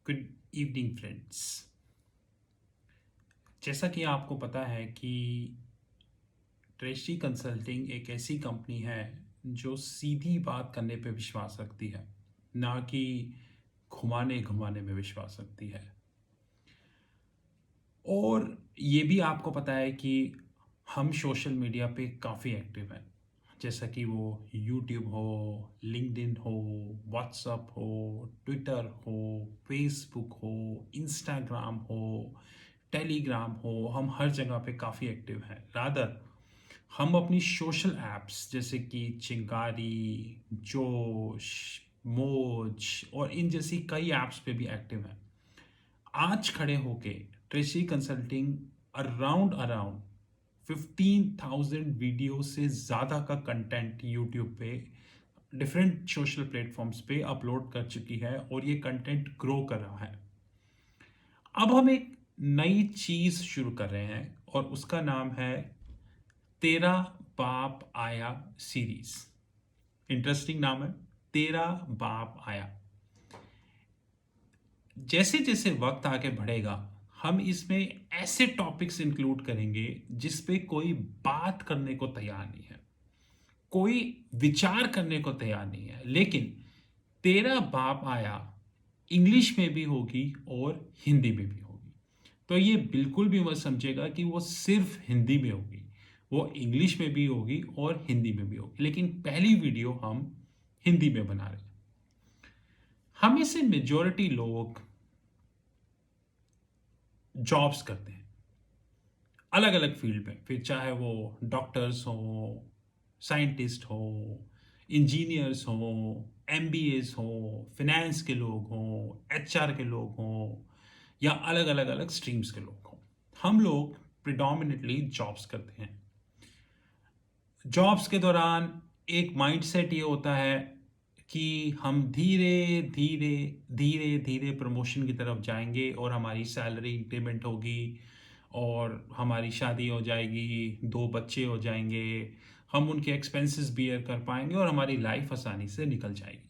Good evening friends. जैसा कि आपको पता है कि ट्रेजरी कंसल्टिंग एक ऐसी कंपनी है जो सीधी बात करने पे विश्वास रखती है, ना कि घुमाने घुमाने में विश्वास रखती है। और ये भी आपको पता है कि हम सोशल मीडिया पे काफ़ी एक्टिव हैं, जैसा कि वो यूट्यूब हो, लिंक्डइन हो, व्हाट्सएप हो, ट्विटर हो, फेसबुक हो, इंस्टाग्राम हो, टेलीग्राम हो। हम हर जगह पे काफ़ी एक्टिव हैं। रादर हम अपनी सोशल एप्स जैसे कि चिंगारी, जोश, मोज और इन जैसी कई ऐप्स पे भी एक्टिव हैं। आज खड़े होके treasury consulting around around 15,000 video से ज़्यादा का कंटेंट यूट्यूब पे डिफरेंट सोशल प्लेटफॉर्म्स पे अपलोड कर चुकी है और ये कंटेंट ग्रो कर रहा है। अब हम एक नई चीज़ शुरू कर रहे हैं और उसका नाम है तेरा बाप आया सीरीज। इंटरेस्टिंग नाम है, तेरा बाप आया। जैसे जैसे वक्त आगे बढ़ेगा हम इसमें ऐसे टॉपिक्स इंक्लूड करेंगे जिस पे कोई बात करने को तैयार नहीं है, कोई विचार करने को तैयार नहीं है, लेकिन तेरा बाप आया इंग्लिश में भी होगी और हिंदी में भी होगी। तो ये बिल्कुल भी मत समझेगा कि वो सिर्फ हिंदी में होगी, वो इंग्लिश में भी होगी और हिंदी में भी होगी, लेकिन पहली वीडियो हम हिंदी में बना रहे हैं। हम में से मेजॉरिटी लोग जॉब्स करते हैं अलग अलग फील्ड में, फिर चाहे वो डॉक्टर्स हो, साइंटिस्ट हो, इंजीनियर्स हो, एमबीएस हो, फिनेंस के लोग हो, एचआर के लोग हो, या अलग अलग अलग स्ट्रीम्स के लोग हो। हम लोग प्रिडोमिनेटली जॉब्स करते हैं। जॉब्स के दौरान एक माइंडसेट ये होता है कि हम धीरे धीरे धीरे धीरे प्रमोशन की तरफ जाएंगे और हमारी सैलरी इंक्रीमेंट होगी और हमारी शादी हो जाएगी, दो बच्चे हो जाएंगे, हम उनके एक्सपेंसेस बियर कर पाएंगे और हमारी लाइफ आसानी से निकल जाएगी।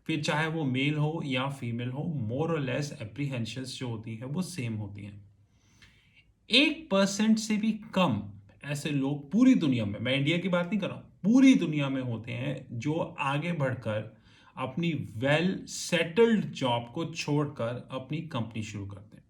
फिर चाहे वो मेल हो या फीमेल हो, मोर और लेस एप्रीहेंशंस जो होती हैं वो सेम होती हैं। 1% से भी कम ऐसे लोग पूरी दुनिया में, मैं इंडिया की बात नहीं कर रहा हूं, पूरी दुनिया में होते हैं जो आगे बढ़कर अपनी वेल सेटल्ड जॉब को छोड़कर अपनी कंपनी शुरू करते हैं।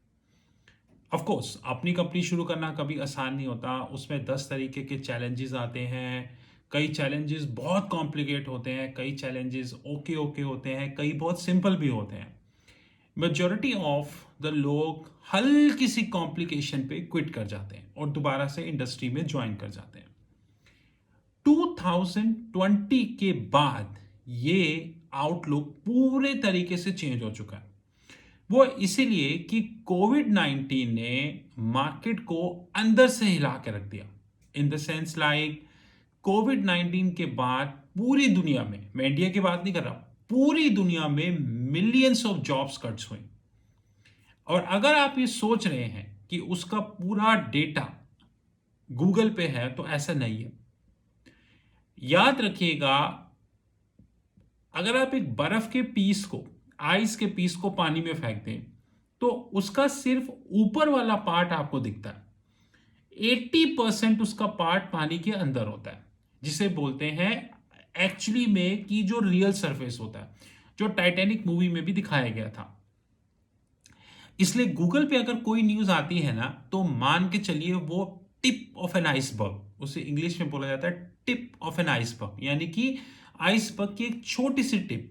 ऑफ कोर्स अपनी कंपनी शुरू करना कभी आसान नहीं होता, उसमें 10 तरीके के चैलेंजेस आते हैं। कई चैलेंजेस बहुत कॉम्प्लिकेट होते हैं, कई चैलेंजेस ओके ओके होते हैं, कई बहुत सिंपल भी होते हैं। मेजॉरिटी ऑफ द लोग हल्की सी कॉम्प्लिकेशन पे क्विट कर जाते हैं और दोबारा से इंडस्ट्री में ज्वाइन कर जाते हैं। 2020 के बाद ये आउटलुक पूरे तरीके से चेंज हो चुका है। वो इसीलिए कि कोविड 19 ने मार्केट को अंदर से हिला के रख दिया। In the sense like Covid 19 के बाद पूरी दुनिया में, मैं इंडिया की बात नहीं कर रहा, पूरी दुनिया में मिलियंस ऑफ जॉब्स कट्स हुई। और अगर आप ये सोच रहे हैं कि उसका पूरा डेटा गूगल पे है, तो ऐसा नहीं है। याद रखिएगा, अगर आप एक बर्फ के पीस को, आइस के पीस को पानी में फेंक दें तो उसका सिर्फ ऊपर वाला पार्ट आपको दिखता है। 80% उसका पार्ट पानी के अंदर होता है, जिसे बोलते हैं एक्चुअली में कि जो रियल सरफेस होता है, जो टाइटैनिक मूवी में भी दिखाया गया था। इसलिए गूगल पे अगर कोई न्यूज आती है ना, तो मान के चलिए वो टिप ऑफ एन आइसबर्ग, उसे इंग्लिश में बोला जाता है टिप ऑफ एन आइसबर्ग, यानी कि आइसबर्ग की एक छोटी सी टिप।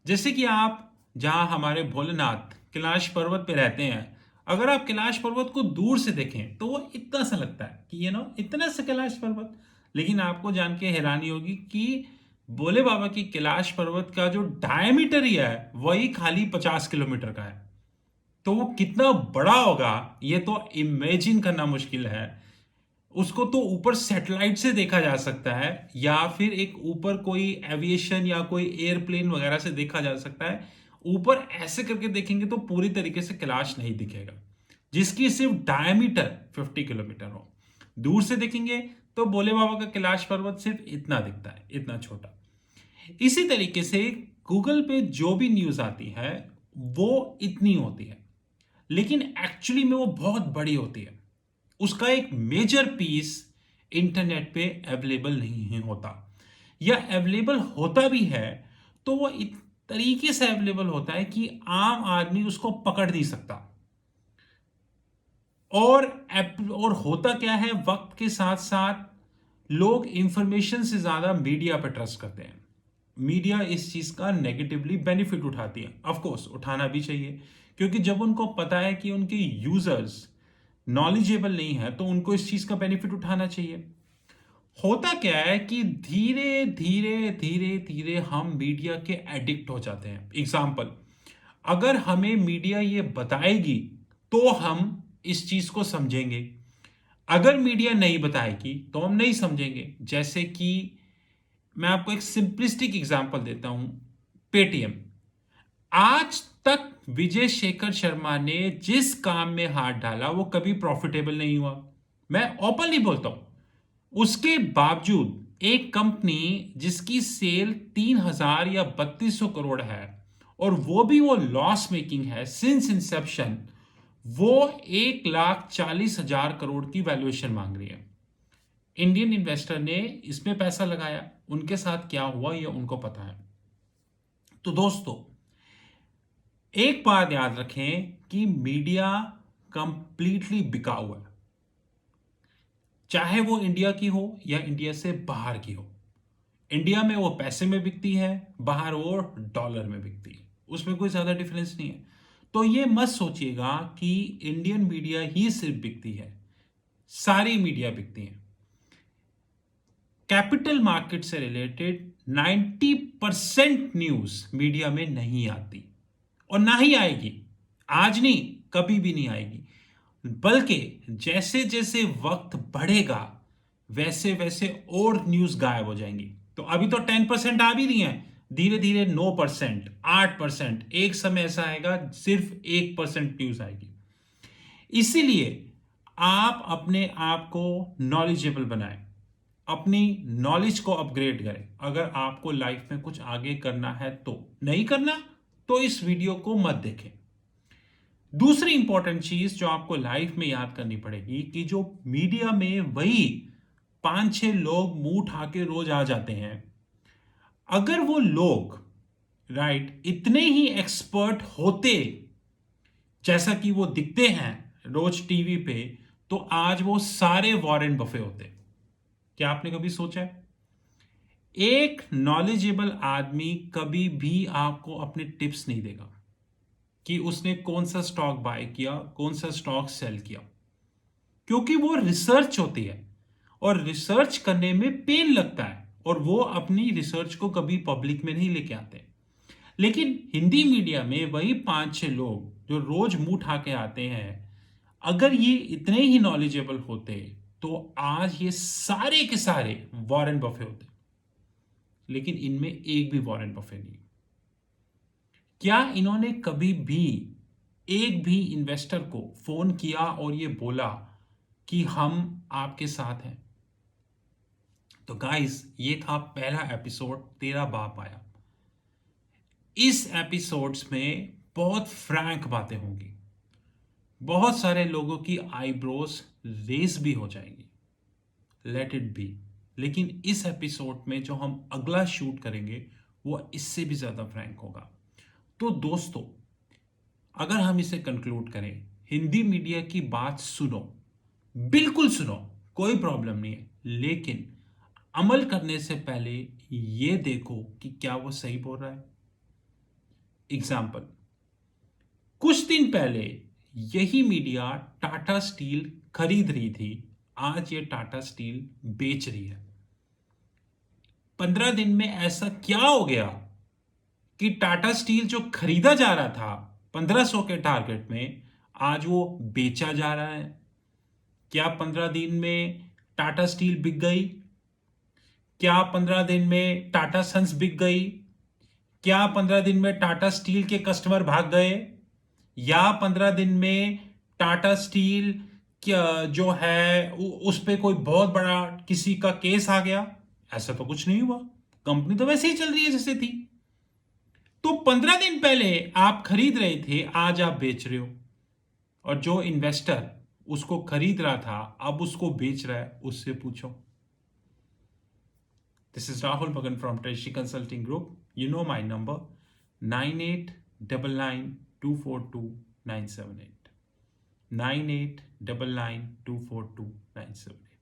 जैसे कि आप जहां हमारे भोलेनाथ कैलाश पर्वत पे रहते हैं, अगर आप कैलाश पर्वत को दूर से देखें तो वो इतना सा लगता है कि इतना सा कैलाश पर्वत, लेकिन आपको जान के हैरानी होगी कि भोले बाबा की कैलाश पर्वत का जो डायमीटर ही है वही खाली 50 किलोमीटर का है। तो वो कितना बड़ा होगा ये तो इमेजिन करना मुश्किल है। उसको तो ऊपर सैटेलाइट से देखा जा सकता है, या फिर एक ऊपर कोई एविएशन या कोई एयरप्लेन वगैरह से देखा जा सकता है। ऊपर ऐसे करके देखेंगे तो पूरी तरीके से कैलाश नहीं दिखेगा, जिसकी सिर्फ डायमीटर 50 किलोमीटर हो। दूर से देखेंगे तो भोले बाबा का कैलाश पर्वत सिर्फ इतना दिखता है, इतना छोटा। इसी तरीके से गूगल पे जो भी न्यूज आती है वो इतनी होती है, लेकिन एक्चुअली में वो बहुत बड़ी होती है। उसका एक मेजर पीस इंटरनेट पे अवेलेबल नहीं होता, या अवेलेबल होता भी है तो वो इस तरीके से अवेलेबल होता है कि आम आदमी उसको पकड़ नहीं सकता। और होता क्या है, वक्त के साथ साथ लोग इंफॉर्मेशन से ज्यादा मीडिया पर ट्रस्ट करते हैं। मीडिया इस चीज का नेगेटिवली बेनिफिट उठाती है, ऑफ कोर्स उठाना भी चाहिए, क्योंकि जब उनको पता है कि उनके यूजर्स नॉलेजेबल नहीं है तो उनको इस चीज का बेनिफिट उठाना चाहिए। होता क्या है कि धीरे धीरे धीरे धीरे हम मीडिया के एडिक्ट हो जाते हैं। एग्जाम्पल, अगर हमें मीडिया ये बताएगी तो हम इस चीज को समझेंगे, अगर मीडिया नहीं बताएगी तो हम नहीं समझेंगे। जैसे कि मैं आपको एक सिंपलिस्टिक एग्जांपल देता हूं, पेटीएम। आज तक विजय शेखर शर्मा ने जिस काम में हाथ डाला वो कभी प्रॉफिटेबल नहीं हुआ, मैं ओपनली बोलता हूं। उसके बावजूद एक कंपनी जिसकी सेल 3,000 या 3,200 करोड़ है, और वो भी वो लॉस मेकिंग है सिंस इंसेप्शन, वो 1,40,000 करोड़ की वैल्यूएशन मांग रही है। इंडियन इन्वेस्टर ने इसमें पैसा लगाया, उनके साथ क्या हुआ ये उनको पता है। तो दोस्तों, एक बात याद रखें कि मीडिया कंप्लीटली बिकाऊ है, चाहे वो इंडिया की हो या इंडिया से बाहर की हो। इंडिया में वो पैसे में बिकती है, बाहर वो डॉलर में बिकती है, उसमें कोई ज्यादा डिफरेंस नहीं है। तो ये मत सोचिएगा कि इंडियन मीडिया ही सिर्फ बिकती है, सारी मीडिया बिकती है। कैपिटल मार्केट से रिलेटेड 90% न्यूज मीडिया में नहीं आती, और ना ही आएगी। आज नहीं, कभी भी नहीं आएगी। बल्कि जैसे जैसे वक्त बढ़ेगा वैसे वैसे और न्यूज गायब हो जाएंगी। तो अभी तो 10% आ भी रही है, धीरे धीरे 9%, 8%, एक समय ऐसा आएगा सिर्फ 1% न्यूज आएगी। इसीलिए आप अपने आप को नॉलेजेबल बनाएं, अपनी नॉलेज को अपग्रेड करें। अगर आपको लाइफ में कुछ आगे करना है, तो नहीं करना तो इस वीडियो को मत देखें। दूसरी इंपॉर्टेंट चीज जो आपको लाइफ में याद करनी पड़ेगी कि जो मीडिया में वही 5-6 लोग मुंह उठा के रोज आ जाते हैं, अगर वो लोग राइट इतने ही एक्सपर्ट होते जैसा कि वो दिखते हैं रोज टीवी पे, तो आज वो सारे वॉरेन बफे होते। क्या आपने कभी सोचा है? एक नॉलेजेबल आदमी कभी भी आपको अपने टिप्स नहीं देगा कि उसने कौन सा स्टॉक बाय किया, कौन सा स्टॉक सेल किया, क्योंकि वो रिसर्च होती है और रिसर्च करने में पेन लगता है, और वो अपनी रिसर्च को कभी पब्लिक में नहीं लेके आते। लेकिन हिंदी मीडिया में वही 5-6 लोग जो रोज मुंह उठा के आते हैं, अगर ये इतने ही नॉलेजेबल होते तो आज ये सारे के सारे वॉरेन बफे होते। लेकिन इनमें एक भी वॉरेन बफे नहीं। क्या इन्होंने कभी भी एक भी इन्वेस्टर को फोन किया और ये बोला कि हम आपके साथ हैं? तो गाइस, ये था पहला एपिसोड, तेरा बाप आया। इस एपिसोड्स में बहुत फ्रैंक बातें होंगी, बहुत सारे लोगों की आईब्रोज रेस भी हो जाएंगी, लेट इट बी। लेकिन इस एपिसोड में जो हम अगला शूट करेंगे वो इससे भी ज्यादा फ्रैंक होगा। तो दोस्तों, अगर हम इसे कंक्लूड करें, हिंदी मीडिया की बात सुनो, बिल्कुल सुनो, कोई प्रॉब्लम नहीं है, लेकिन अमल करने से पहले ये देखो कि क्या वो सही बोल रहा है। एग्जाम्पल, कुछ दिन पहले यही मीडिया टाटा स्टील खरीद रही थी, आज ये टाटा स्टील बेच रही है। 15 दिन में ऐसा क्या हो गया कि टाटा स्टील जो खरीदा जा रहा था 1,500 के टारगेट में, आज वो बेचा जा रहा है? क्या 15 दिन में टाटा स्टील बिक गई? क्या 15 दिन में टाटा सन्स बिक गई? क्या 15 दिन में टाटा स्टील के कस्टमर भाग गए? या 15 दिन में टाटा स्टील जो है उस पे कोई बहुत बड़ा किसी का केस आ गया? ऐसा तो कुछ नहीं हुआ, कंपनी तो वैसे ही चल रही है जैसे थी। तो 15 दिन पहले आप खरीद रहे थे, आज आप बेच रहे हो। और जो इन्वेस्टर उसको खरीद रहा था, अब उसको बेच रहा है, उससे पूछो। दिस इज राहुल मगन from treasury consulting group. You know my number 9899242978 9899242978।